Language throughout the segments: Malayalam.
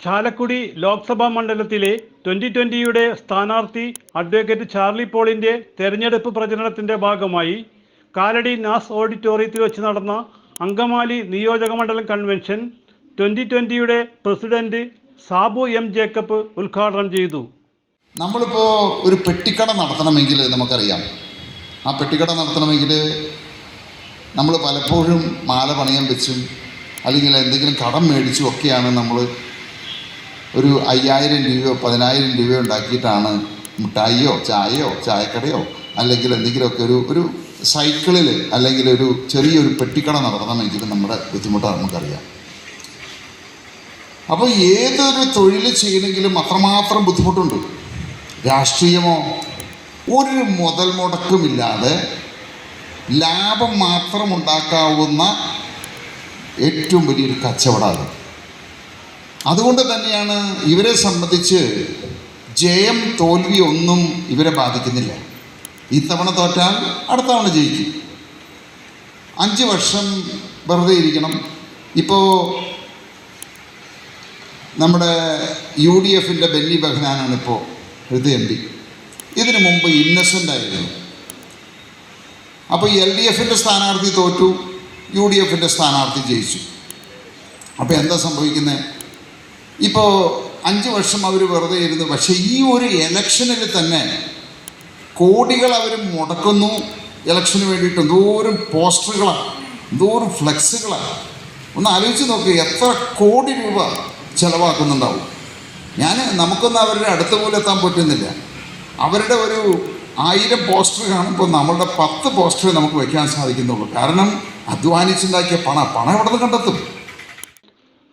ചാലക്കുടി ലോക്സഭാ മണ്ഡലത്തിലെ 2020യുടെ സ്ഥാനാർത്ഥി അഡ്വക്കേറ്റ് ചാർലി പോളിൻ്റെ തെരഞ്ഞെടുപ്പ് പ്രചരണത്തിൻ്റെ ഭാഗമായി കാലടി നാസ് ഓഡിറ്റോറിയത്തിൽ വെച്ച് നടന്ന അങ്കമാലി നിയോജകമണ്ഡലം കൺവെൻഷൻ 2020യുടെ പ്രസിഡന്റ് സാബു എം ജേക്കബ് ഉദ്ഘാടനം ചെയ്തു. നമ്മളിപ്പോൾ ഒരു പെട്ടിക്കട നടത്തണമെങ്കിൽ നമുക്കറിയാം, ആ പെട്ടിക്കട നടത്തണമെങ്കിൽ നമ്മൾ പലപ്പോഴും മാല പണയം വെച്ചും അല്ലെങ്കിൽ എന്തെങ്കിലും കടം മേടിച്ചും ഒക്കെയാണ് നമ്മൾ ഒരു 5000 രൂപയോ 10000 രൂപയോ ഉണ്ടാക്കിയിട്ടാണ് മിഠായിയോ ചായയോ ചായക്കടയോ അല്ലെങ്കിൽ എന്തെങ്കിലുമൊക്കെ ഒരു സൈക്കിളിൽ അല്ലെങ്കിൽ ഒരു ചെറിയൊരു പെട്ടിക്കട നടത്തണമെങ്കിൽ നമ്മുടെ ബുദ്ധിമുട്ടാണ് നമുക്കറിയാം. അപ്പോൾ ഏതൊരു തൊഴിൽ ചെയ്യണമെങ്കിലും അത്രമാത്രം ബുദ്ധിമുട്ടുണ്ട്. രാഷ്ട്രീയമോ ഒരു മുതൽ മുടക്കുമില്ലാതെ ലാഭം മാത്രം ഉണ്ടാക്കാവുന്ന ഏറ്റവും വലിയൊരു കച്ചവടമാണ്. അതുകൊണ്ട് തന്നെയാണ് ഇവരെ സംബന്ധിച്ച് ജയം തോൽവി ഒന്നും ഇവരെ ബാധിക്കുന്നില്ല. ഇത്തവണ തോറ്റാൽ അടുത്ത തവണ ജയിക്കും. 5 വർഷം വെറുതെ ഇരിക്കണം. ഇപ്പോൾ നമ്മുടെ UDFൻ്റെ ബെന്നി ബെഹനാനാണ് ഇപ്പോൾ MP. ഇതിനു മുമ്പ് ഇന്നസെൻ്റ് ആയിരുന്നു. അപ്പോൾ LDFൻ്റെ സ്ഥാനാർത്ഥി തോറ്റു, UDFൻ്റെ സ്ഥാനാർത്ഥി ജയിച്ചു. അപ്പോൾ എന്താ സംഭവിക്കുന്നത്? ഇപ്പോൾ 5 വർഷം അവർ വെറുതെ ഇരുന്നു. പക്ഷേ ഈ ഒരു ഇലക്ഷനിൽ തന്നെ കോടികൾ അവർ മുടക്കുന്നു. ഇലക്ഷന് വേണ്ടിയിട്ട് എന്തോരം പോസ്റ്ററുകളാണ്, എന്തോരം ഫ്ലെക്സുകളാണ്. ഒന്ന് ആലോചിച്ച് നോക്കുക, എത്ര കോടി രൂപ ചിലവാക്കുന്നുണ്ടാവും. നമുക്കൊന്നും അവരുടെ അടുത്ത് പോലും എത്താൻ പറ്റുന്നില്ല. അവരുടെ ഒരു 1000 പോസ്റ്റർ കാണുമ്പോൾ നമ്മളുടെ 10 പോസ്റ്റർ നമുക്ക് വയ്ക്കാൻ സാധിക്കുന്നുള്ളൂ. കാരണം അധ്വാനിച്ചുണ്ടാക്കിയ പണം എവിടെ നിന്ന് കണ്ടെത്തും?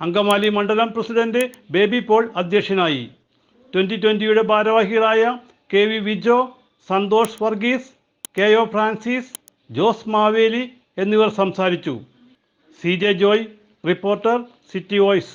അങ്കമാലി മണ്ഡലം പ്രസിഡന്റ് ബേബി പോൾ അധ്യക്ഷനായി. 2020യുടെ ഭാരവാഹികളായ KV Vijo, Santhosh Varghese, KO Francis, Jose Maveli എന്നിവർ സംസാരിച്ചു. CJ Joy, reporter, City voice.